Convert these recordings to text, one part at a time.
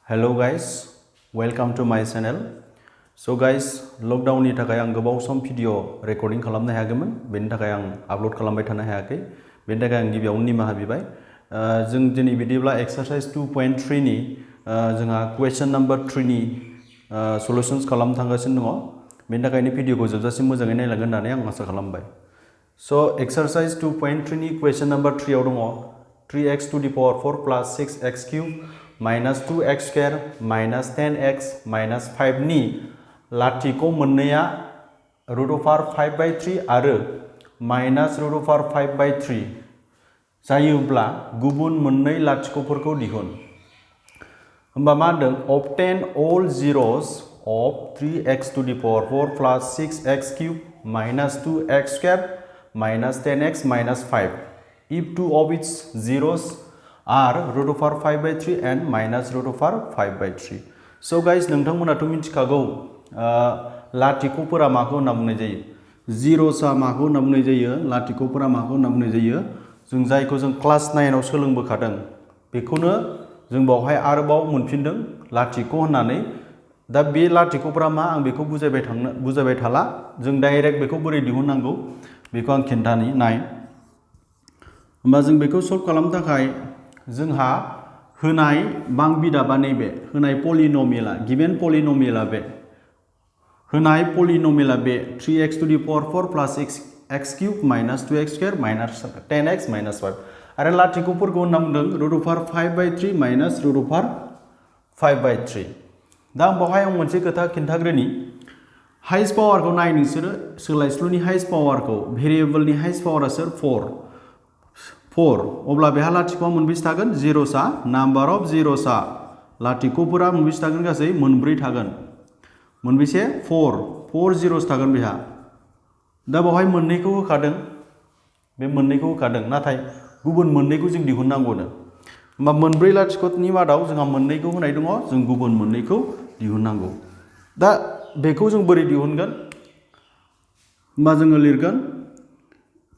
Hello guys, welcome to my channel. So guys, लकडाउननि थाखाय आं गोबाव सम भिडिअ रेकर्डिं खालामनो हायाखैमोन, बेनि थाखाय आं आपल'ड खालामबाय थानो हायाखै, बेनि थाखाय आं गिबियावनो निमाहा बिबाय। जों दिनै बिदिब्ला एक्सारसाइज 2.3 नि जोंहा क्वेश्चन नम्बर 3 नि सल्युशन्स खालामनो थांगासिनो दङ, बेनि थाखायनो भिडिअखौ जोबजासिम मोजाङै नायलांगोन होननानै आं आसा खालामबाय। So एक्सारसाइज 2.3 नि क्वेश्चन नम्बर 3 आव दङ 3x to the power 4 plus 6x cube minus 2x square minus 10x minus 5 नि लाथिख' मोननैया root over 5/3 आरो minus root over 5/3 जायोब्ला गुबुन मोननै लाथिख'फोरखौ दिहुन। होमबा मा होनदों? Obtain all zeros of 3x to the power 4 plus 6x cube minus 2x square minus 10x minus 5 if two of its zeros are root over 5/3 and minus root over 5/3. So guys, नोंथांमोनाथ' मिथिखागौ लाथिख'फोरा माखौ होनना बुंनाय जायो, जिर'सआ माखौ होनना बुंनाय जायो, लाथिख'फोरा माखौ होनना बुंनाय जायो, जों जायखौ जों क्लास 9 आव सोलोंबोखादों बेखौनो जों बावहाय आरोबाव मोनफिनदों लाथिख' होननानै। दा बे लाथिख'फोरा मा आं बेखौ बुजायबाय थाला, जों डाइरेक्ट बेखौ बोरै दिहुननांगौ बेखौ आं खिन्थानि नाय। होमबा जों बेखौ सल्भ खालामनो थाखाय जोंहा होनाय बांबिदाबा नैबे होनाय पलिनमियेला गिभेन पलिनमियेला बे होनाय पलिनमियेला बे 3x to the power 4 plus 6x cube minus 2x square minus 10x minus 5 आरो लाथिख'फोरखौ होनना बुंदों root over 5/3 minus root over 5/3। दा आं बावहाय मोनसे खोथा खिन्थाग्रोनि, हाइस्ट पावारखौ नाय नोंसोरो, सोलायस्लुनि हाइस्ट पावारखौ, भेरिएबलनि हाइस्ट पावारा सोर? 4। अब्ला बेहा लाथिख'आ मोनबेसे थागोन? जिर'सा। नाम्बार अफ जिर'सा लाथिख'फोरा मोनबेसे थागोन? गासै मोनब्रै थागोन। मोनबेसे? 4 जिर'स थागोन बेहा। दा बावहाय मोननैखौ होखादों, बे मोननैखौ होखादों, नाथाय गुबुन मोननैखौ जों दिहुननांगौनो। होमबा मोनब्रै लाथिख'नि मादाव जोंहा मोननैखौ होनाय दङ, जों गुबुन मोननैखौ दिहुननांगौ। दा बेखौ जों बोरै दिहुनगोन? होमबा जोङो लिरगोन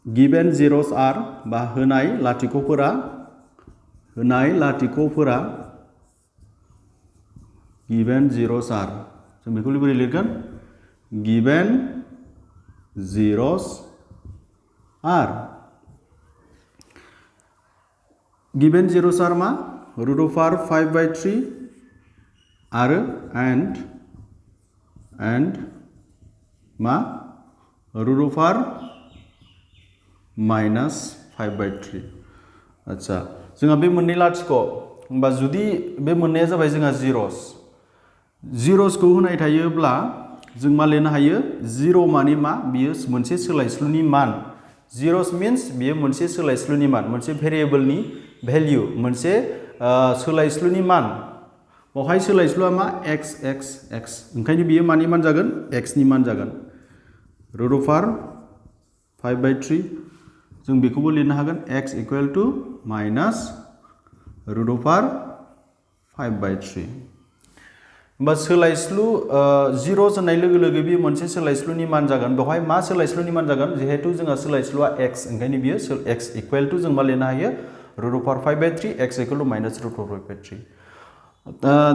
गिभेन जेर'स आर बा होनाय लाथिख'फोरा गिभेन जेर'स आर, जों बेखौ बोरै लिरगोन? गिभेन जेर'स आर। गिभेन जेर'स आर मा? root over 5/3 आरो and मा? root over minus 5/3। आच्छा, जोंहा बे मोननै लाथिख', होमबा जुदि बे मोननैया जाबाय जोंहा जिर'सखौ होनाय थायोब्ला जों मा लिरनो हायो? जिर' माने मा? बियो मोनसे सोलायस्लुनि मान। जिर'स मिन्स बियो मोनसे सोलायस्लुनि मान, मोनसे भेरिएबलनि भेल्यु, मोनसे सोलायस्लुनि मान। बावहाय सोलायस्लुआ मा? x। ओंखायनो बियो मानि मान जागोन? x नि मान जागोन। root over 5/3 जों बेखौबो लिरनो हागोन x equal to minus root over 5/3। होमबा सोलायस्लु जिर'स होननाय लोगो लोगो बियो मोनसे सोलायस्लुनि मान जागोन। बेवहाय मा सोलायस्लुनि मान जागोन? जिहेतु जोंहा सोलायस्लुआ x, ओंखायनो बियो x इक्वल टु जों मा लिरनो हायो? root over 5/3 x equal to minus root over 5/3।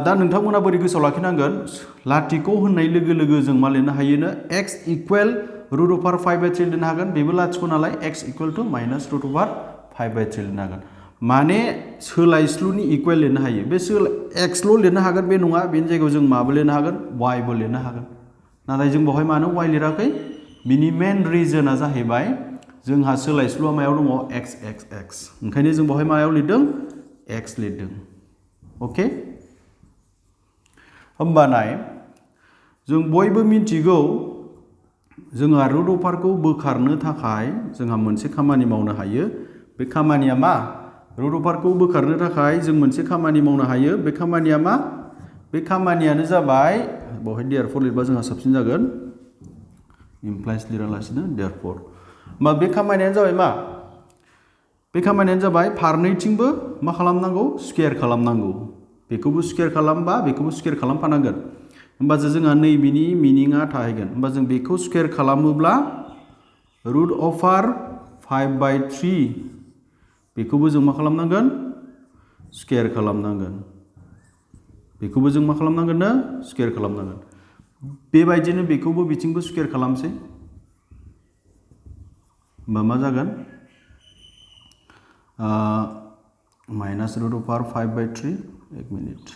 दा नोंथांमोना बोरै गोसोआव लाखिनांगोन? लाथिख' होननाय लोगो लोगो जों मा लिरनो हायोनो? x इक्वल root over 5/3 लिरनो हागोन, बेबो लाथिख' नालाय x equal to minus root over 5/3 लिरनो हागोन। माने सोलायस्लुनि इक्वेल लिरनो हायो। बे एक्सल' लिरनो हागोन बे नङा, बेनि जायगायाव जों माबो लिरनो हागोन? वाइबो लिरनो हागोन। नाथाय जों बेवहाय मानो वाइ लिराखै? बिनि मेन रिजोना जाहैबाय जोंहा सोलायस्लुआ मायाव दङ? x। ओंखायनो जों बेवहाय मायाव लिरदों? x लिरदों। अके, होमबा नाय, जों बयबो मिथिगौ जोंहा रुट अभारखौ बोखारनो थाखाय जोंहा मोनसे खामानि मावनो हायो। बे खामानिया मा? रुट अभारखौ बोखारनो थाखाय जों मोनसे खामानि मावनो हायो। बे खामानिया मा? बे खामानियानो जाबाय, बेवहाय देयारफर लिरबा जोंहा साबसिन जागोन, इमप्लाइस लिरालासिनो देयारफर। होमबा बे खामानियानो जाबाय मा? बे खामानियानो जाबाय फारनैथिंबो मा खालामनांगौ? स्कुवेर खालामनांगौ। बेखौबो स्कुवेर खालामबा बेखौबो स्कुवेर खालामफानांगोन, होमबासो जोंहा नैबेनि मिनिङा थाहैगोन। होमबा जों बेखौ स्कुवेर खालामोब्ला रुट अभार 5/3 बेखौबो जों मा खालामनांगोन? स्कुवेर खालामनांगोन। बेखौबो जों मा खालामनांगोननो स्कुवेर खालामनांगोन बेबायदिनो बेखौबो बिथिंबो स्कुवेर खालामसै होमबा मा जागोन माइनास रुट अभार 5/3 एक मिनिट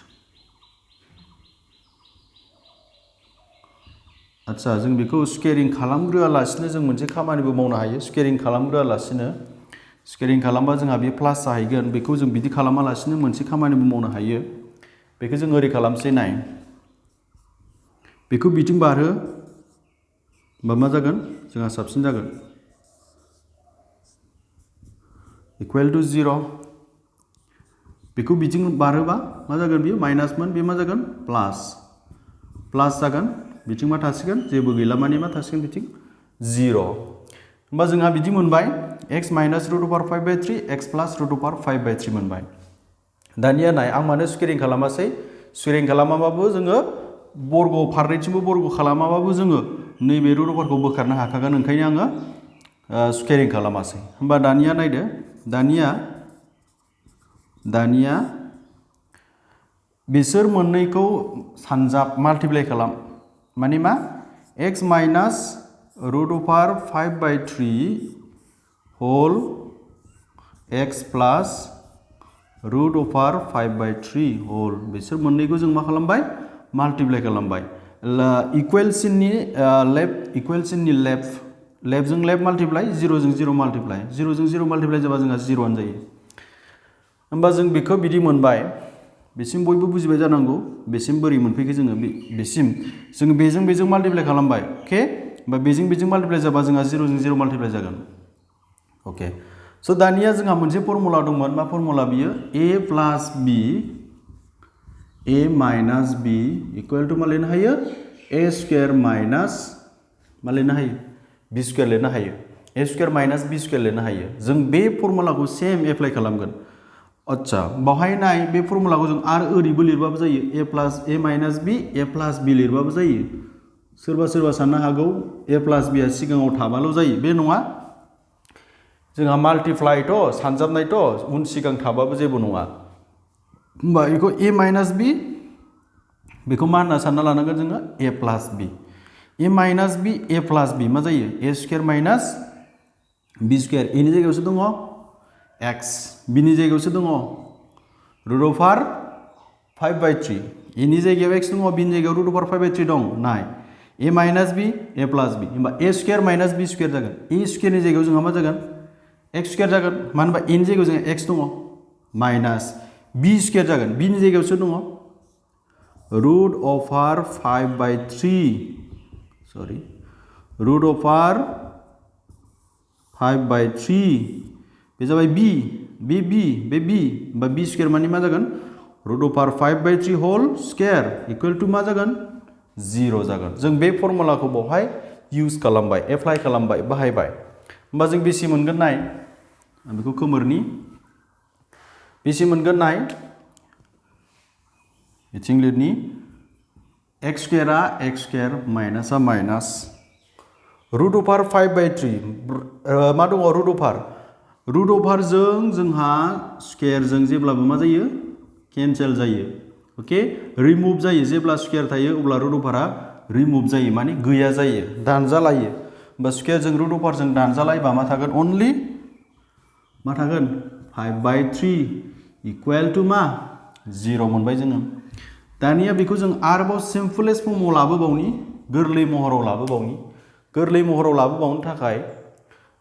आच्छा जों बेखौ स्कुवेरिं खालामग्रोआलासिनो जों मोनसे खामानिबो मावनो हायो स्कुवेरिं खालामग्रोआलासिनो स्कुवेरिं खालामबा जोंहा बे प्लास जाहैगोन बेखौ जों बिदि खालामालासिनो मोनसे खामानिबो मावनो हायो बेखौ जों ओरै खालामसै नाय बेखौ बिथिं बारहो होमबा मा जागोन जोंहा साबसिन जागोन इकुवेल टु 0 बेखौ बिथिं बारहोबा मा जागोन बियो माइनासमोन बे मा जागोन प्लास जागोन बिथिं मा थासिगोन जेबो गैला माने मा थासिगोन बिथिं 0 होमबा जोंहा बिदि मोनबाय x minus root over 5/3 x plus root over 5/3 मोनबाय दानिया नाय आं मानो स्कुवेरिं खालामासै स्कुवेरिं खालामाबाबो जोङो बर्ग फारनैथिंबो बर्ग खालामाबाबो जोङो नैबे रुट अभारखौ बोखारनो हाखागोन ओंखायनो आङो स्कुवेरिं खालामासै होमबा दानिया नायदो दानिया बिसोर मोननैखौ सानजाब माल्टिप्लाइ खालाम माने मा x minus root over 5/3 whole x plus root over 5/3 whole बिसोर मोननैखौ जों मा खालामबाय माल्टिप्लाइ खालामबाय इकुवेलसिननि लेफ्टजों लेफ्ट माल्टिप्लाइ 0 जों 0 माल्टिप्लाइ 0 जों 0 माल्टिप्लाइ जाबा जोंहा 0 आनो जायो होमबा जों बेखौ बिदि मोनबाय बेसिम बयबो बुजिबाय जानांगौ बेसिम बोरै मोनफैखो जोङो बेसिम जों बेजों माल्टिप्लाइ खालामबाय अके होमबा बेजों माल्टिप्लाइ जाबा जोंहा 0 जों 0 माल्टिप्लाइ जागोन अके स' दानिया जोंहा मोनसे फर्मुला दंमोन मा फर्मुला बियो a plus b a minus b equal to मा लिरनो हायो a स्कुवेर माइनास मा लिरनो हायो b स्कुवेर लिरनो हायो a square minus b square लिरनो हायो जों बे फर्मुलाखौ सेम एप्लाइ खालामगोन अच्छा बावहाय नाय बे फर्मुलाखौ जों आरो ओरैबो लिरबाबो जायो a minus b a plus b लिरबाबो जायो सोरबा साननो हागौ a प्लास b आ सिगाङाव थाबाल' जायो बे नङा जोंहा माल्टिप्लाइथ' सानजाबनायथ' उन सिगां थाबाबो जेबो नङा होमबा बेखौ a माइनास b बेखौ मा होनना सानना लानांगोन जोङो a plus b a minus b a plus b मा जायो a square minus b square a नि जायगायावसो दङ x b नि जायगायावसो दङ रुट अभार 5/3 a नि जायगायाव x दङ b नि जायगायाव रुट अभार 5/3 दं नाय a minus b a plus b होमबा a square minus b square जागोन a स्कुवेरनि जायगायाव जोंहा मा जागोन x स्कुवेर जागोन मानो होनबा a नि जायगायाव जोंहा x दङ माइनास b स्कुवेर जागोन b नि जायगायावसो दङ रुट अभार 5/3 रुट अभार 5/3 बे जाबाय b होमबा b स्कुवेर माने मा जागोन root over 5/3 whole square equal to मा जागोन 0 जागोन जों बे फर्मुलाखौ बावहाय इउज खालामबाय एप्लाइ खालामबाय बाहायबाय होमबा जों बेसे मोनगोन नाय आं बेखौ खोमोरनि बेसे मोनगोन नाय बिथिं लिरनि x स्कुवेरा x स्कुवेर माइनासआ माइनास रुट अभार 5/3 मा दङ रुट अभारजों जोंहा स्कुवेरजों जेब्लाबो मा जायो केन्सेल जायो ओके रिमुभ जायो जेब्ला स्कुवेर थायो अब्ला रुट अभारा रिमुभ जायो माने गैया जायो दानजालायो होमबा स्कुवेरजों रुट अभारजों दानजालायबा मा थागोन अनलि मा थागोन 5/3 इकुवेल टु मा 0 मोनबाय जोङो दानिया बेखौ जों आरोबाव सिम्पलेस्ट फर्माव लाबोबावनि गोरलै महराव लाबोबावनो थाखाय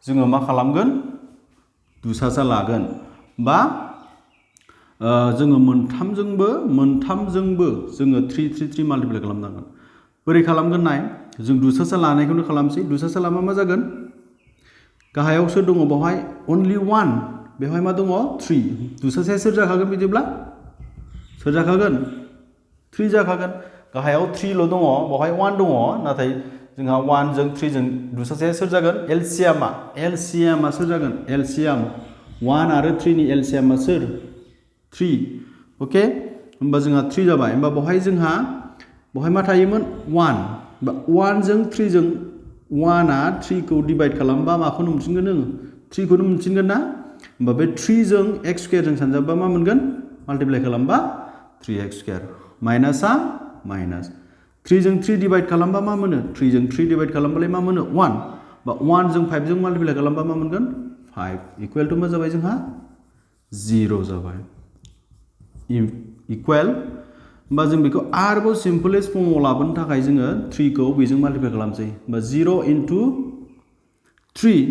जोङो मा खालामगोन दुसासा लागोन बा जोङो मोनथामजोंबो जोङो 3 माल्टिप्लाइ खालामनांगोन बोरै खालामगोन नाय जों दुसासा लानायखौनो खालामसै दुसासा लामा मा जागोन गाहायाव सोर दङ बावहाय अनलि 1 बेवहाय मा दङ 3 दुसासाया सोर जाखागोन बिदिब्ला सोर जाखागोन 3 जाखागोन गाहायाव 3 ल' दङ बावहाय 1 दङ नाथाय जोंहा 1 जों 3 जों दुसासाया सोर जागोन एलसिएमा सोर जागोन एलसिएम 1 आरो 3 नि एलसिएमा सोर 3 ओके होमबा जोंहा 3 जाबाय होमबा बावहाय मा थायोमोन 1 बा 1 जों 3 जों 1 आ 3 खौ डिवाइड खालामबा माखौनो मोनफिनगोन नोङो 3 खौनो मोनफिनगोन ना होमबा बे 3 जों x स्कुवेर जों सानजाबबा मा मोनगोन माल्टिप्लाइ खालामबा 3x स्क्वायर माइनासा माइनास 3 जों 3 डिवाइड खालामबा मा मोनो 3 जों 3 डिवाइड खालामबालाय मा मोनो 1 बा 1 जों 5 जों माल्टिप्लाइ खालामबा मा मोनगोन 5 इक्वल टु मा जाबाय जोंहा 0 जाबाय इक्वल होमबा जों बेखौ आरोबाव सिम्पलेस्ट फर्माव लाबोनो थाखाय जोङो 3 खौ बेजों माल्टिप्लाइ खालामसै होमबा 0 इनटु 3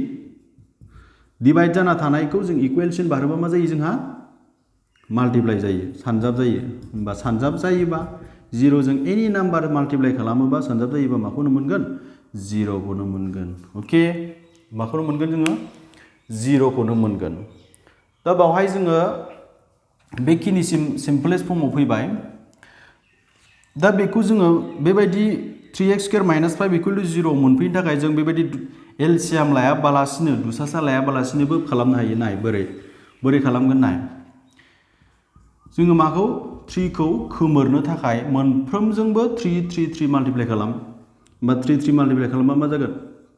डिवाइड जाना थानायखौ जों इक्वेशन बारोबा मा जायो जोंहा माल्टिप्लाइ जायो सानजाब जायो होमबा सानजाब जायोबा 0 जों एनी नाम्बार माल्टिप्लाइ खालामोबा सानजाब जायोबा माखौनो मोनगोन 0 खौनो मोनगोन ओके माखौनो मोनगोन जोङो 0 खौनो मोनगोन दा बावहाय जोङो बेखिनिसिम सिम्पलेस्ट फर्माव फैबाय दा बेखौ जोङो बेबायदि 3x square minus 5 equal to 0 मोनफैनो थाखाय जों बेबायदि एलसिएम लायाबालासिनो दुसासा लायाबालासिनोबो खालामनो हायो नाय बोरै खालामगोन नाय जोङो माखौ 3 खौ खोमोरनो थाखाय मोनफ्रोमजोंबो 3 3 3 माल्टिप्लाइ खालाम होमबा 3 3 माल्टिप्लाइ खालामबा मा जागोन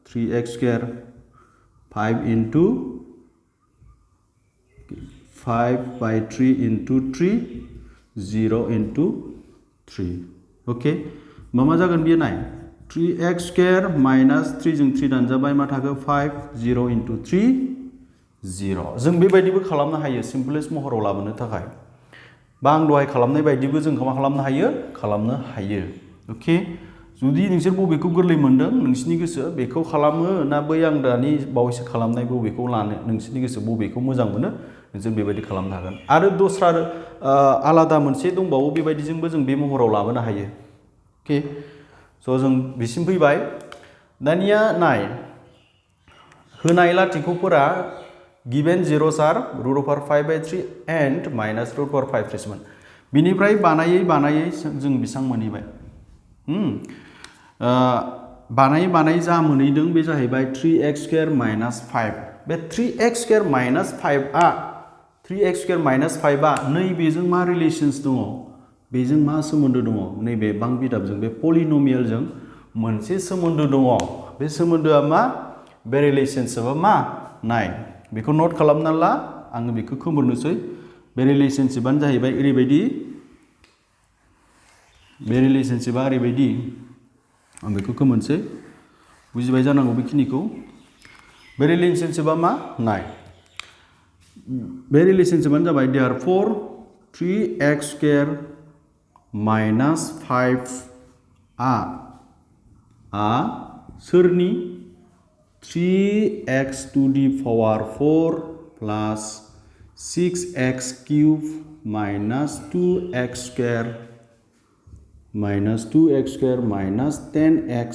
3x square 5 into 5 by 3 into 3 0 into 3 okay मा जागोन बियो नाय 3x स्क्वायर माइनास 3 जों 3 दानजाबाय मा थाखो 5 0 into 3 0 जों बेबायदिबो खालामनो हायो सिम्पलेस्ट महराव लाबोनो थाखाय बा आं दहाय खालामनाय बायदिबो जों मा खालामनो हायो ओके जुदि नोंसोर बबेखौ गोरलै मोनदों नोंसिनि गोसो बेखौ खालामो ना बै आं दानि बावैसो खालामनाय बबेखौ लानो नोंसिनि गोसो बबेखौ मोजां मोनो नोंसोर बेबायदि खालामनो हागोन आरो दस्रा आलादा मोनसे दंबावो बेबायदिजोंबो जों बे महराव लाबोनो हायो ओके स' जों बिसिम फैबाय दानिया नाय होनाय लाथिख'फोरा given zeros are root over 5/3 and minus root over 5/3 बिनिफ्राय बानायै जों बेसां मोनहैबाय बानायै जा मोनहैदों बे जाहैबाय 3x स्क्वायर माइनास 5 बे 3x स्क्वायर माइनास 5आ 3x स्क्वायर माइनास 5आ नैबेजों मा रिलेशन्स दङ बेजों मा सोमोन्दो दङ नैबे बां बिदाबजों बे पलिनमियेलजों मोनसे सोमोन्दो दङ बे सोमोन्दोआ मा बे रिलेशनशिपआ मा नाय बेखौ नोट खालामना ला आङो बेखौ खोमोरनोसै बे रिलेशनशिपआनो जाहैबाय ओरैबायदि बे रिलेशनशिपआ ओरैबायदि आं बेखौ खोमोरनोसै बुजिबाय जानांगौ बेखिनिखौ बे रिलेशनशिपआ मा नाय बे रिलेशनशिपआनो जाबाय देयरफर 3x स्क्वायर माइनास 5आ सोरनि 3x to the power 4 plus 6x cube minus 2x square minus 2x square minus 10x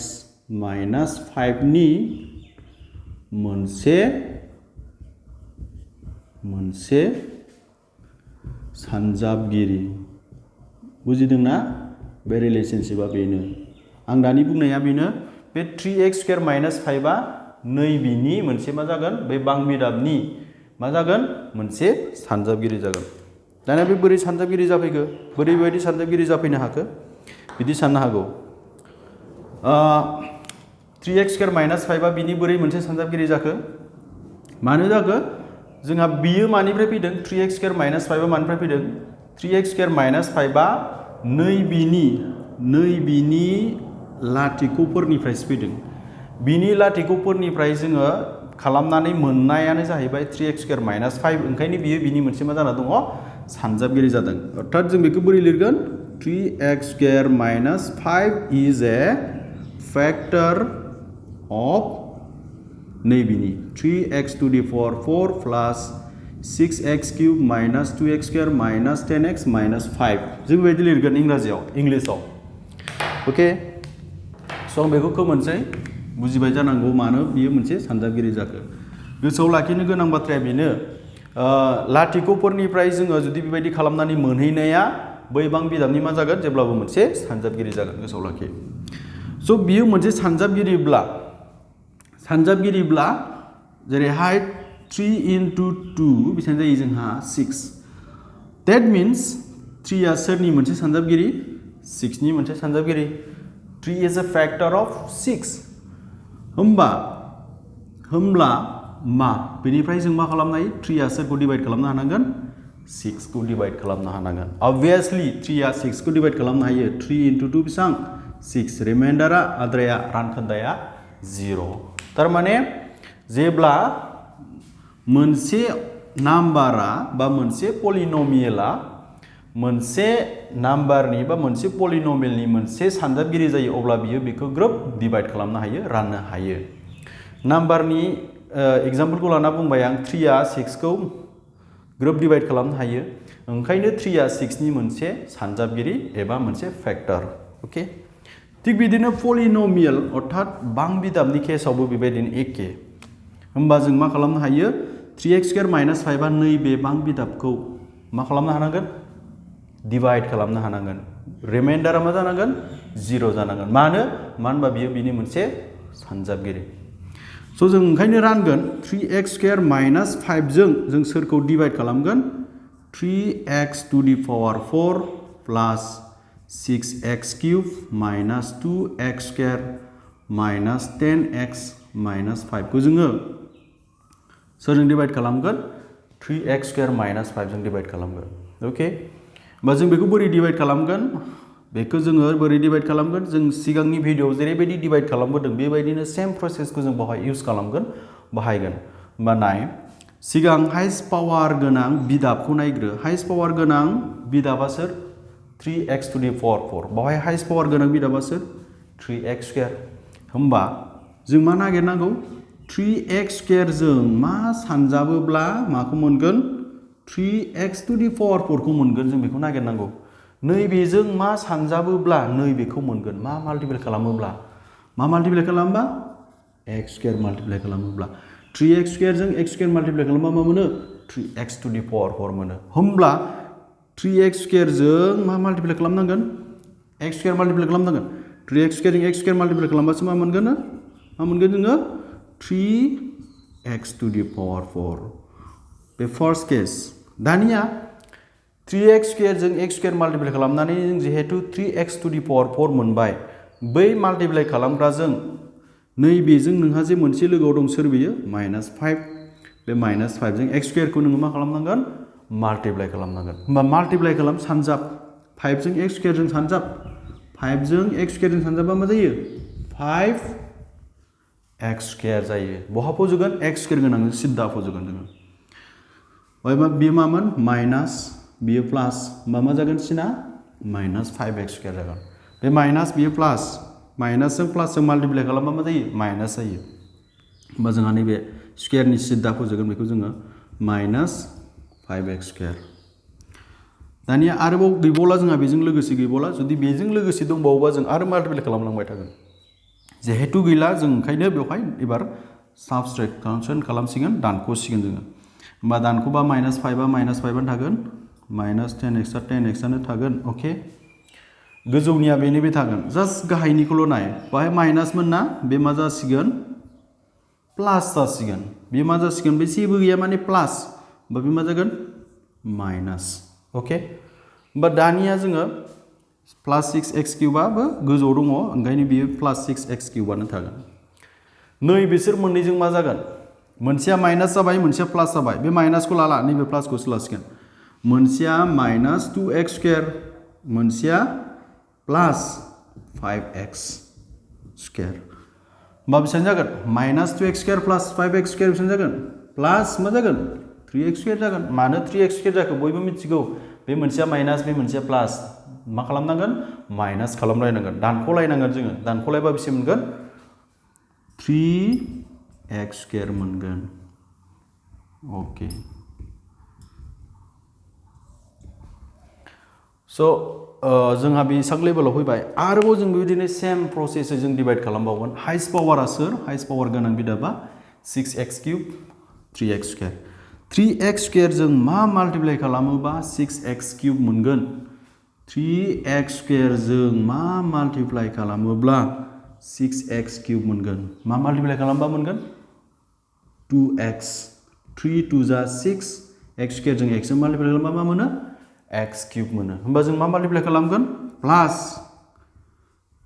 minus 5 नि मोनसे सानजाबगिरि बुजिदोंना बे रिलेशनशिपआ बेनो आं दानि बुंनाया बेनो बे 3x स्क्वायर माइनास 5आ नैबिनि मोनसे मा जागोन बे बांबिदाबनि मा जागोन मोनसे सानजाबगिरि जागोन दानिया बे बोरै सानजाबगिरि जाफैखो बोरै बेबायदि सानजाबगिरि जाफैनो हाखो बिदि साननो हागौ 3x स्क्वायर माइनास 5आ बिनि बोरै मोनसे सानजाबगिरि जाखो मानो जाखो जोंहा बियो मानिफ्राय फैदों 3x स्क्वायर माइनास 5आ मानिफ्राय फैदों 3x स्क्वायर माइनास 5आ नैबिनि लाथिख'फोरनिफ्रायसो फैदों बिनि लाथिख'फोरनिफ्राय जोङो खालामनानै मोननायानो जाहैबाय 3x स्क्वायर माइनास 5 ओंखायनो बियो बिनि मोनसे मा जाना दङ सानजाबगिरि जादों अर्थात जों बेखौ बोरै लिरगोन 3x square minus 5 is a factor of नैबिनि 3x to the power 4 plus 6x cube minus 2x square minus 10x minus 5 जों बेबायदि लिरगोन इंलिसाव ओके स' आं बेखौ खोमोरनोसै बुजिबाय जानांगौ मानो बियो मोनसे सानजाबगिरि जाखो गोसोआव लाखिनो गोनां बाथ्राया बेनो लाथिख'फोरनिफ्राय जोङो जुदि बेबायदि खालामनानै मोनहैनाया बै बां बिदाबनि मा जागोन जेब्लाबो मोनसे सानजाबगिरि जागोन गोसोआव लाखि स' बियो मोनसे सानजाबगिरिब्ला जेरैहाय 3 into 2 बेसेबां जायो जोंहा 6 that means 3आ सोरनि मोनसे सानजाबगिरि 6 नि मोनसे सानजाबगिरि 3 is a factor of 6 होमब्ला मा बेनिफ्राय जों मा खालामनो हायो 3आ सोरखौ डिवाइड खालामनो हानांगोन 6 खौ डिवाइड खालामनो हानांगोन obviously 3 आ 6 खौ डिवाइड खालामनो हायो 3 into 2 बेसां 6 रिमाइंडारा आद्राया रानखोन्दाया 0 तारमाने जेब्ला मोनसे नाम्बारा बा मोनसे पलिनोमियेला मोनसे नाम्बारनि बा मोनसे पलिनोमियेलनि मोनसे सानजाबगिरि जायो अब्ला बियो बेखौ ग्रोब डिवाइड खालामनो हायो राननो हायो नाम्बारनि एग्जाम्पलखौ लाना बुंबाय आं 3 आ 6 खौ ग्रोब डिवाइड खालामनो हायो ओंखायनो 3 आ 6 नि मोनसे सानजाबगिरि एबा मोनसे फैक्टर ओके थिग बिदिनो पलिनोमियल अर्थात बांबिदाबनि केसआवबो बेबायदिनो एखे होमबा जों मा खालामनो हायो 3x² - 5 आ नैबे बांबिदाबखौ मा खालामनो हानांगोन डिवाइड खालामनो हानांगोन रिमाइंडारा मा जानांगोन 0 जानांगोन मानो होनबा बियो बिनि मोनसे सानजाबगिरि स' जों ओंखायनो रानगोन 3x² - 5 जों सोरखौ डिवाइड खालामगोन 3x to the power 4 plus 6x³ minus 2x² minus 10x minus 5 खौ जोङो सोरजों डिवाइड खालामगोन 3x² - 5 जों डिवाइड खालामगोन ओके होमबा जों बेखौ बोरै डिवाइड खालामगोन बेखौ जोङो बोरै डिवाइड खालामगोन जों सिगांनि भिडिअ'आव जेरैबायदि डिवाइड खालामबोदों बेबायदिनो सेम प्रसेसखौ जों बाहाय इउज खालामगोन बाहायगोन होमबा नाय सिगां हाइस्ट पावार गोनां बिदाबखौ नायग्रो हाइस्ट पावार गोनां बिदाबा सोर 3x to the power 4 बावहाय हाइस्ट पावार गोनां बिदाबा सोर 3x² होमबा जों मा नागिरनांगौ 3x² जों मा सानजाबोब्ला माखौ मोनगोन 3x to the power 4 खौ मोनगोन जों बेखौ नागिरनांगौ नैबेजों मा सानजाबोब्ला नैबेखौ मोनगोन मा माल्टिप्लाइ खालामोब्ला मा माल्टिप्लाइ खालामबा x² माल्टिप्लाइ खालामोब्ला 3x² जों x² माल्टिप्लाइ खालामबा मा मोनो 3x to the power 4 मोनो होमब्ला 3x² जों मा माल्टिप्लाइ खालामनांगोन x² माल्टिप्लाइ खालामनांगोन 3x² जों x² माल्टिप्लाइ खालामबासो मा मोनगोन जोङो 3x to the power 4 बे फर्स्ट केस दानिया 3x² जों x² माल्टिप्लाइ खालामनानै जों जिहेतु 3x to the power 4 मोनबाय बै माल्टिप्लाइ खालामग्राजों नैबेजों नोंहा जे मोनसे लोगोआव दं सोर बेयो -5 बे -5 जों x² खौ नोङो मा खालामनांगोन माल्टिप्लाइ खालामनांगोन होमबा माल्टिप्लाइ खालाम सानजाब 5 जों x² जों सानजाब 5 जों x² जों सानजाबा मा जायो 5x² जायो बहा फज'गोन x² गोनां सिद्दा फज'गोन जोङो ओमफ्राय बेयो मामोन माइनास बियो प्लास होमबा मा जागोन सिना -5x² जागोन बे माइनास बियो प्लास माइनासजों प्लासजों माल्टिप्लाइ खालामबा मा जायो माइनास जायो होमबा जोंहा नैबे स्क्वेरनि सिद्दा फज'गोन बेखौ जोङो -5x²। दानिया आरोबाव गैबावला जोंहा बेजों लोगोसे गैबावला जुदि बेजों लोगोसे दंबावोबा जों आरो माल्टिप्लाइ खालामलांबाय थागोन जिहेतु गैला जों ओंखायनो बेवहाय एबार साबस्ट्रेक्सन खालामसिगोन दानख'सिगोन जोङो होमबा दानख'बा -5 आ -5 थागोन -10x आ 10x आनो थागोन अके गोजौनिया बेनो बे थागोन जास्ट गाहायनिखौल' नाय बाहाय माइनासमोन ना बे मा जासिगोन प्लास जासिगोन बे मा जासिगोन बे जेबो गैया माने प्लास होमबा बे मा जागोन माइनास अके होमबा दानिया जोङो +6x³ आबो गोजौआव दङ ओंखायनो बियो +6x³ आनो थागोन नै बिसोर मोननैजों मा जागोन मोनसेया माइनास जाबाय मोनसेया प्लास जाबाय बे माइनासखौ लाला नैबे प्लासखौसो लासिगोन मोनसेया -2x² मोनसेया +5x² होमबा बेसेबां जागोन -2x² + 5x² बेसेबां जागोन प्लास मा जागोन 3x² जागोन मानो 3x² जाखो बयबो मिथिगौ बे मोनसेया माइनास बे मोनसेया प्लास मा खालामनांगोन माइनास खालामलायनांगोन दानख'लायनांगोन जोङो दानख'लायबा बेसे मोनगोन 3x² मोनगोन अके स' जोंहा बेसेबां लेभेलाव फैबाय आरोबाव जों बेबायदिनो सेम प्रसेसै जों डिवाइड खालामबावगोन हाइस्ट पावारा सोर हाइस्ट पावार गोनां बिदाबा 6x³ 3x² 3x² जों मा माल्टिप्लाइ खालामोबा 6x³ मोनगोन 3x² जों मा माल्टिप्लाइ खालामोब्ला 6x³ मोनगोन मा माल्टिप्लाइ खालामबा मोनगोन 2x 3 2 जा 6 x² जों x जों माल्टिप्लाइ खालामबा मा मोनो x³ मोनो होमबा जों मा माल्टिप्लाइ खालामगोन प्लास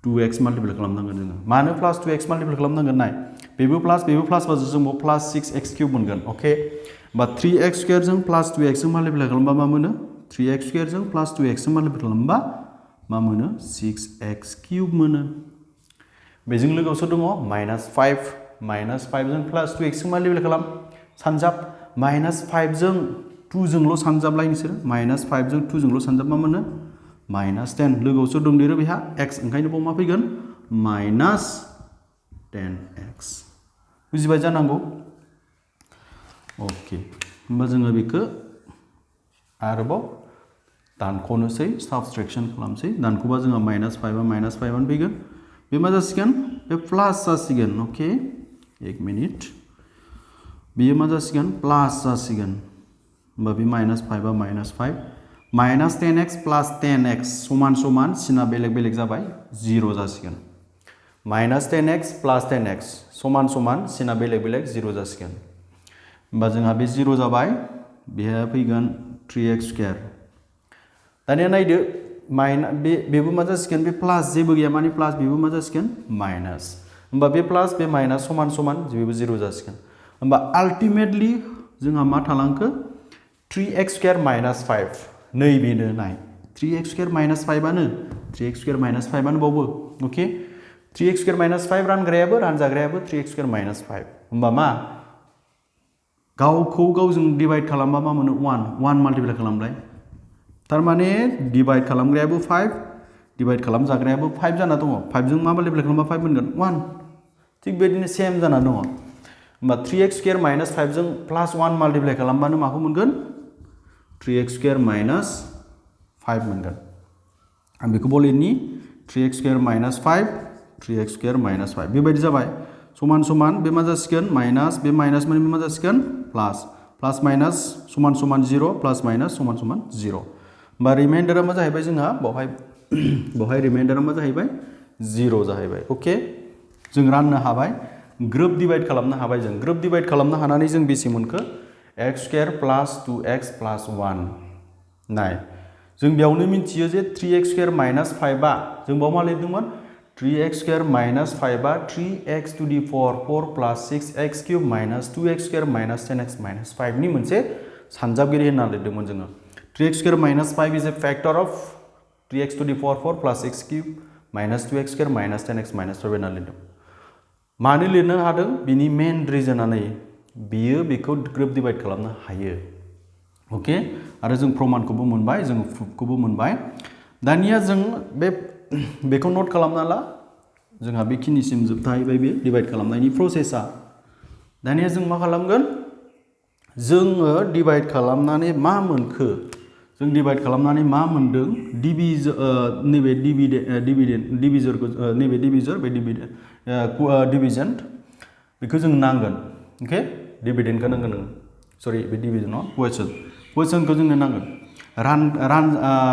2x माल्टिप्लाइ खालामनांगोन जोङो मानो प्लास 2x माल्टिप्लाइ खालामनांगोन नाय बेबो प्लास बा जोंबो प्लास 6x क्यूब मोनगोन अके बा 3x स्क्वायर जों प्लास 2x जों माल्टिप्लाइ खालामबा मा मोनो 3x स्क्वायर जों प्लास 2x जों माल्टिप्लाइ खालामबा मा मोनो 6x क्यूब मोनो बेजों लोगोआवसो दङ -5 जों प्लास 2x जों माल्टिप्लाइ खालाम सानजाब -5 जों 2 जोंल' सानजाबलाय नोंसोर -5 जों 2 जोंल' सानजाब मा मोनो -10 लोगोआवसो दंदेरो बेहा x ओंखायनो बाव मा फैगोन -10x बुजिबाय जानांगौ अके होमबा जोङो बेखौ आरोबाव दानख'नोसै साबट्रेक्शन खालामसै दानख'बा जोंहा -5 आ -5 आनो फैगोन बे मा जासिगोन बे प्लास जासिगोन अके एक मिनिट बेयो मा जासिगोन प्लास जासिगोन होमबा बे -5 आ -5 -10x समान सिना बेलेग जाबाय 0 जासिगोन -10x + 10x समान सिना बेलेग 0 जासिगोन होमबा जोंहा बे 0 जाबाय बेहा फैगोन 3x स्क्वायर दानिया नायदो बेबो मा जासिगोन बे प्लास जेबो गैया माने प्लास बेबो मा जासिगोन माइनास होमबा बे प्लास बे माइनास समान बेबो 0 जासिगोन होमबा आल्टिमेटलि जोंहा मा थालांखो 3x स्क्वायर - 5 नै बेनो नाय 3x स्क्वायर - 5 आनो 3x स्क्वायर - 5 आनो बावबो okay 3x square - 5 रानग्रायाबो रानजाग्रायाबो 3x square - 5 होमबा मा गावखौ गावजों डिवाइड खालामबा मा मोनो 1 माल्टिप्लाइ खालामलाय थारमाने डिवाइड खालामग्रायाबो 5 डिवाइड खालामजाग्रायाबो 5 जाना दङ 5 जों मा माल्टिप्लाइ खालामबा 5 मोनगोन 1 थिग बेबायदिनो सेम जाना दङ होमबा 3x स्क्वायर - 5 जों +1 माल्टिप्लाइ खालामबानो माखौ मोनगोन 3x स्क्वायर - 5 मोनगोन आं बेखौ बलिनि 3x स्क्वायर - 5 3x स्क्वायर - 5 बेबायदि जाबाय समान बे मा जासिगोन माइनास बे माइनास माने मा जासिगोन प्लास माइनास समान 0 प्लास माइनास समान 0 होमबा रिमाइन्डारा मा जाहैबाय जोंहा बहाय रिमाइन्डारा मा जाहैबाय 0 जाहैबाय अके जों राननो हाबाय ग्रोब डिवाइड खालामनो हाबाय जों ग्रोब डिवाइड खालामनो हानानै जों बेसे मोनखो x स्क्वायर + 2x + 1 नाय जों बेयावनो मिथियो जे 3x स्क्वायर - 5 आ जों बाव मा लिरदोंमोन 3x स्क्वायर - 5 आ 3x to the power 4 + 6x cube - 2x square - 10x - 5 नि मोनसे सानजाबगिरि होनना लिरदोंमोन जोङो 3x square - 5 is a factor of 3x to the power 4 + 6 cube - 2x square - 10x - 5 होनना लिरदों मानो लिरनो हादों बिनि मेन रिजोना नै बियो बेखौ ग्रोब डिवाइड खालामनो हायो ओके आरो जों प्रमाणखौबो मोनबाय जों प्रुफखौबो मोनबाय दानिया जों बेखौ नोट खालामना ला जोंहा बेखिनिसिम जोबथाहैबाय बे डिवाइड खालामनायनि प्रसेसा दानिया जों मा खालामगोन जोङो डिवाइड खालामनानै मा मोनखो जों डिवाइड खालामनानै मा मोनदों नैबे डिभिजरखौ नैबे डिभिजर बे डिभिजन बेखौ जों नांगोन ओके डिभिडेन्डखौ नांगोन सरि बे डिभिजन नङा कुवेसनखौ जोंनो नांगोन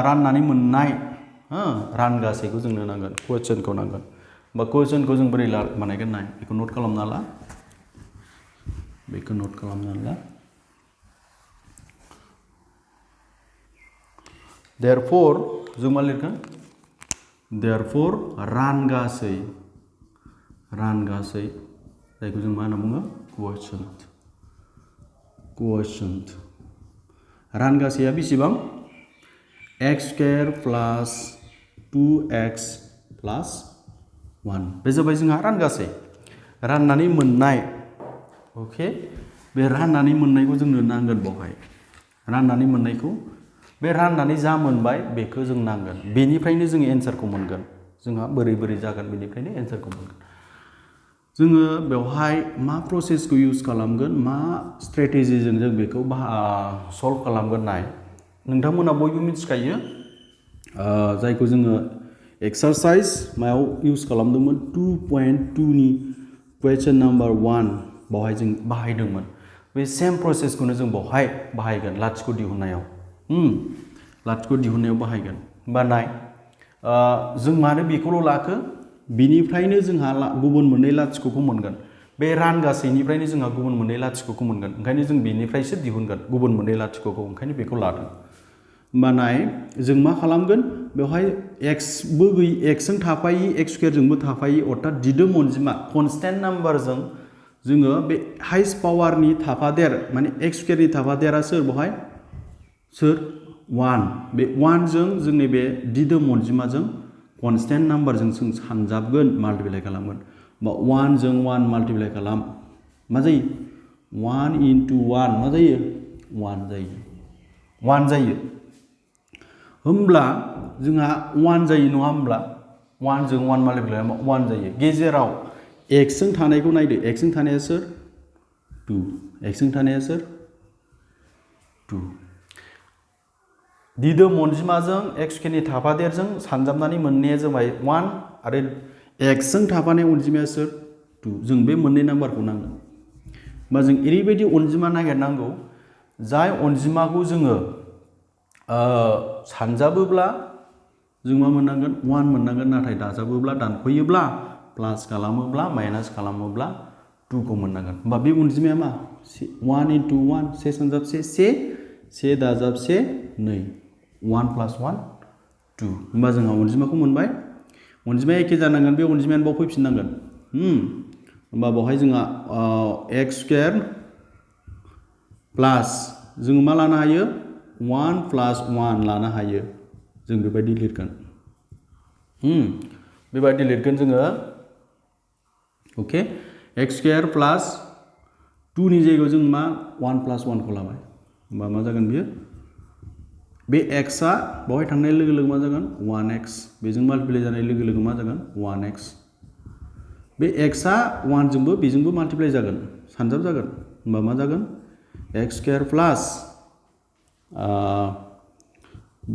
राननानै मोननाय रानगासैखौ जोंनो नांगोन कुवेसनखौ नांगोन बा कुवेसनखौ जों बोरै बानायगोन नाय बेखौ नोट खालामना ला therefore जों मा लिरगोन therefore रानगासै जायखौ जों मा होनना बुङो quotient रानगासैया बेसेबां x स्क्वायर + 2x + 1 बे जाबाय जोंहा रानगासै राननानै मोननाय ओके बे राननानै मोननायखौ जोंनो नांगोन बावहाय राननानै मोननायखौ बे राननानै जा मोनबाय बेखौ जों नांगोन बेनिफ्रायनो जों एन्सारखौ मोनगोन जोंहा बोरै जागोन बेनिफ्रायनो एन्सारखौ मोनगोन जोङो बेवहाय मा प्रसेसखौ इउज खालामगोन मा स्ट्रेटेजिजों जों बेखौ सल्भ खालामगोन नाय नोंथांमोना बयबो मिथिखायो जायखौ जोङो एक्सारसाइज मायाव इउज खालामदोंमोन 2.2 नि क्वेश्चन नम्बर 1 बावहाय जों बाहायदोंमोन बे सेम प्रसेसखौनो जों बावहाय बाहायगोन लाथिख' दिहुननायाव बाहायगोन होमबा नाय जों मानो बेखौल' लाखो बिनिफ्रायनो जोंहा गुबुन मोननै लाथिख'खौ मोनगोन बे रानगासैनिफ्रायनो जोंहा गुबुन मोननै लाथिख'खौ मोनगोन ओंखायनो जों बेनिफ्रायसो दिहुनगोन गुबुन मोननै लाथिख'खौ ओंखायनो बेखौ लादों होमबा नाय जों मा खालामगोन बेवहाय एक्सबो गैयि एक्सजों थाफायि एक्स स्क्वायरजोंबो थाफायि अर्थात दिदोम अनजिमा कनस्टेन्ट नाम्बारजों जोङो बे हाइस्ट पावारनि थाफादेर माने एक्स स्क्वायरनि थाफादेरा सोर बेवहाय सोर 1 बे 1 जों जोंनि बे दिदोम अनजिमाजों कनस्टेन्ट नाम्बारजों जों सानजाबगोन माल्टिप्लाइ खालामगोन बा 1 जों 1 माल्टिप्लाइ खालाम मा जायो 1 into 1 मा जायो 1 जायो 1 जायो होमब्ला जोंहा 1 जायो नङा होमब्ला 1 जों 1 माल्टिप्लाइ खालामबा 1 जायो गेजेराव x जों थानायखौ नायदो x जों थानाया सोर 2 x जों थानाया सोर 2 दिदोम अनजिमाजों x स्क्वायरनि थाफादेरजों सानजाबनानै मोननाया जाबाय 1 आरो x जों थाफानाय अनजिमाया सोर 2 जों बे मोननै नाम्बारखौ नांगोन होमबा जों ओरैबायदि अनजिमा नागिरनांगौ जाय अनजिमाखौ जोङो सानजाबोब्ला जों मा मोननांगोन 1 मोननांगोन नाथाय दाजाबोब्ला दानख'योब्ला प्लास खालामोब्ला माइनास खालामोब्ला 2 खौ मोननांगोन होमबा बे अनजिमाया मा 1 into 1 से सानजाब से दाजाब से 2 1 plus 1 2 होमबा जोंहा अनजिमाखौ मोनबाय अनजिमाया एखे जानांगोन बे अनजिमायानो बाव फैफिननांगोन होमबा बावहाय जोंहा एक्स स्क्वायर प्लास जों मा लानो हायो 1 plus 1 लानो हायो जों बेबायदि लिरगोन बेबायदि लिरगोन जोङो ओके एक्स स्क्वायर प्लास 2 नि जायगायाव जों मा 1 plus 1 खौ लाबाय होमबा मा जागोन बियो बे x आ बावहाय थांनाय लोगो लोगो मा जागोन 1x बेजों माल्टिप्लाइ जानाय लोगो लोगो मा जागोन 1x बे x आ 1 जोंबो बेजोंबो माल्टिप्लाइ जागोन सानजाब जागोन होमबा मा जागोन x स्क्वायर प्लास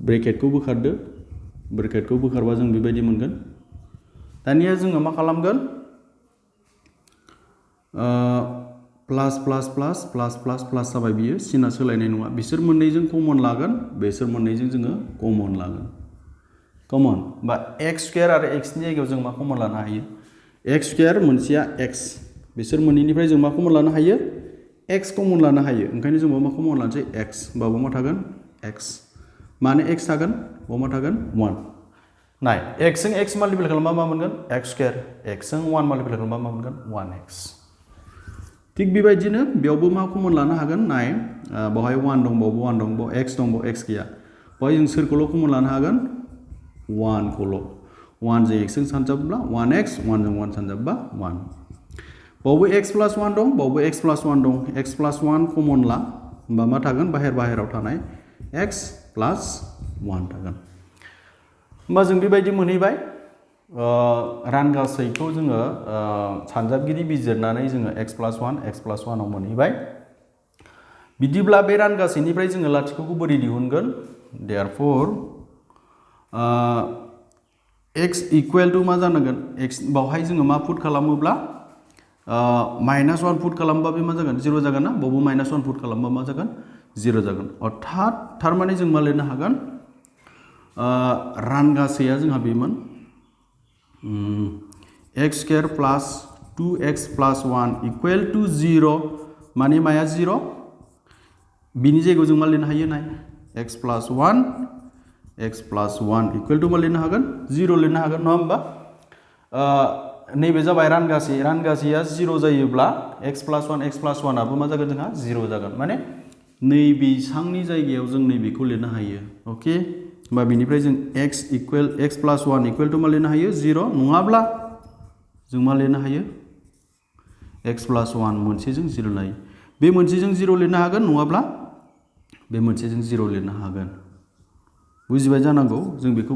ब्रेकेटखौ बोखारदो ब्रेकेटखौ बोखारबा जों बेबायदि मोनगोन दानिया जोङो मा खालामगोन प्लास प्लास प्लास प्लास प्लास प्लास जाबाय बियो सिना सोलायनाय नङा बिसोर मोननैजों कमन लागोन बेसोर मोननैजों जोङो कमन लागोन कमन बा एक्स स्क्वायर आरो एक्स नि जायगायाव जों मा कमन लानो हायो एक्स स्क्वायर मोनसेया एक्स बिसोर मोननैनिफ्राय जों मा कमन लानो हायो एक्स कमन लानो हायो ओंखायनो जों मा कमन लानोसै एक्स होमबा मा थागोन एक्स माने एक्स थागोन मा थागोन 1 नाय एक्स जों एक्स माल्टिप्लाइ खालामबा मा मोनगोन एक्स स्क्वायर एक्स जों 1 माल्टिप्लाइ खालामबा मा मोनगोन 1x थिग बेबायदिनो बेयावबो मा कमन लानो हागोन नाय बावहाय 1 दं बावबो 1 दं बाव x दं बाव x गैया बावहाय जों सोरखौल' कमन लानो हागोन 1 खौल' 1 जों x जों सानजाबोब्ला 1x 1 जों 1 सानजाबोबा 1 बावबो x plus 1 दं बावबो x plus 1 दं x plus 1 कमन ला होमबा मा थागोन बाहेराव थानाय x plus 1 थागोन होमबा जों बेबायदि मोनहैबाय रानगासैखौ जोङो सानजाबगिरि बिजिरनानै जोङो x plus 1 आव मोनहैबाय बिदिब्ला बे रानगासैनिफ्राय जोङो लाथिख'खौ बोरै दिहुनगोन therefore x equal to मा जानांगोन x बावहाय जोङो मा पुट खालामोब्ला -1 पुट खालामबा बे मा जागोन 0 जागोन ना बावबो -1 पुट खालामबा मा जागोन 0 जागोन अर्थात थारमाने जों मा लिरनो हागोन रानगासैया जोंहा बेमोन x square plus 2x plus 1 equal to 0 माने माया 0 बिनि जायगायाव जों मा लिरनो हायो नाय x प्लस 1 इक्वल टू मा लिरनो हागोन 0 लिरनो हागोन नङा होमबा नैबे जाबाय रानगासैया 0 जायोब्ला x प्लस 1 आबो मा जागोन जोंहा 0 जागोन माने नैबे सांनि जायगायाव जों नैबेखौ लिरनो हायो ओके होमबा बिनिफ्राय जों x प्लस 1 इक्वल टू मा लिरनो हायो 0 नङाब्ला जों मा लिरनो हायो x प्लस 1 मोनसेजों 0 लायो बे मोनसेजों 0 लिरनो हागोन नङाब्ला बे मोनसेजों 0 लिरनो हागोन बुजिबाय जानांगौ जों बेखौ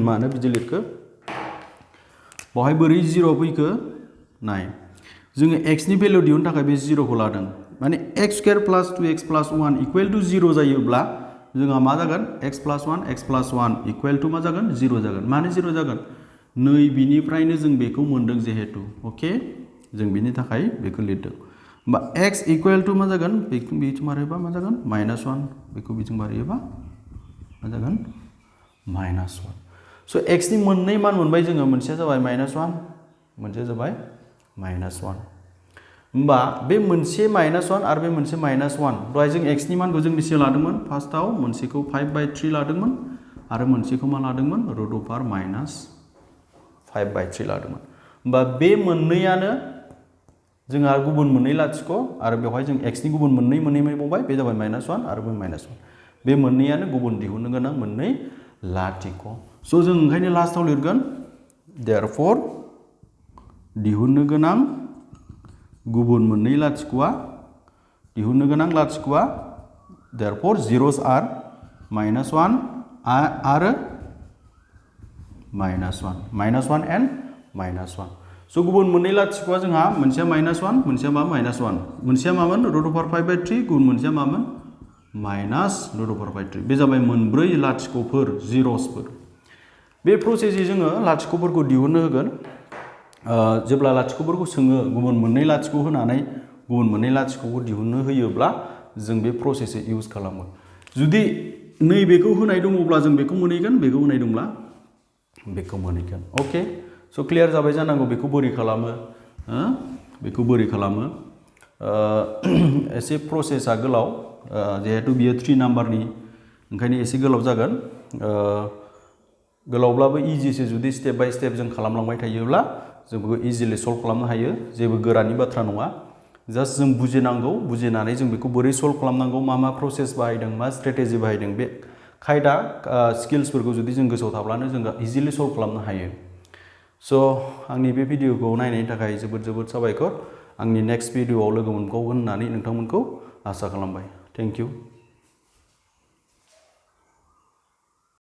मानो बिदि लिरखो बावहाय बोरै 0 फैखो नाय जोङो x नि भेल्यु दिहुननो थाखाय बे 0 खौ लादों माने x square plus 2x plus 1 equal to 0 जायोब्ला जोंहा मा जागोन x प्लस 1 इक्वल टू मा जागोन 0 जागोन मानो 0 जागोन नै बिनिफ्रायनो जों बेखौ मोनदों जिहेतु ओके जों बिनि थाखाय बेखौ लिरदों होमबा x इक्वल टू मा जागोन बेखौ बिथिं मारोबा मा जागोन -1 बेखौ बिथिं मारोबा मा जागोन -1 स' x नि मोननै मान मोनबाय जोङो मोनसेया जाबाय -1 मोनसेया जाबाय -1 होमबा बे मोनसे -1 आरो बे मोनसे -1 दहाय जों x नि मानखौ जों बेसे लादोंमोन फार्स्टआव मोनसेखौ 5/3 लादोंमोन आरो मोनसेखौ मा लादोंमोन √5/3 लादोंमोन। होमबा बे मोननैयानो जोंहा गुबुन मोननै लाथिख' आरो बेवहाय जों x नि गुबुन मोननै मोनबावबाय बे जाबाय -1 आरो बे -1 बे मोननैयानो गुबुन दिहुननो गोनां मोननै लाथिख'। स' जों ओंखायनो लास्टआव लिरगोन देयरफर दिहुननो गोनां गुबुन मोननै लाथिख'आ देयरफर zeros are -1 आरो -1 and -1। स' गुबुन मोननै लाथिख'आ जोंहा मोनसेया -1 मोनसेया मा -1 मोनसेया मामोन √5/3 गुबुन मोनसेया मामोन -√5/3 बे जाबाय मोनब्रै लाथिख'फोर जिर'सफोर। बे प्रसेसै जोङो लाथिख'फोरखौ दिहुननो होगोन। जेब्ला लाथिख'फोरखौ सोङो गुबुन मोननै लाथिख' होनानै गुबुन मोननै लाथिख'खौ दिहुननो होयोब्ला जों बे प्रसेसै इउज खालामो। जुदि नैबेखौ होनाय दङब्ला जों बेखौ मोनहैगोन, बेखौ होनाय दंब्ला बेखौ मोनहैगोन। अके स' क्लियार जाबाय जानांगौ बेखौ बोरै खालामो एसे प्रसेसा गोलाव जिहेतु बियो 3 नाम्बारनि ओंखायनो एसे गोलाव जागोन। गोलावब्लाबो इजिसो जुदि स्टेप बाय स्टेप जों खालामलांबाय थायोब्ला जों बेखौ इजिलि सल्भ खालामनो हायो, जेबो गोरानि बाथ्रा नङा। जास्ट जों बुजिनांगौ, बुजिनानै जों बेखौ बोरै सल्भ खालामनांगौ, मा प्रसेस बाहायदों, मा स्ट्रेटेजि बाहायदों, बे खायदा स्किल्सफोरखौ जुदि जों गोसोआव थाब्लानो जों इजिलि सल्भ खालामनो हायो। स' आंनि बे भिडिअखौ नायनायनि थाखाय जोबोद साबायखर। आंनि नेक्स्ट भिडिअआव लोगो मोनबावगोन होननानै नोंथांमोनखौ आसा खालामबाय। Thank you.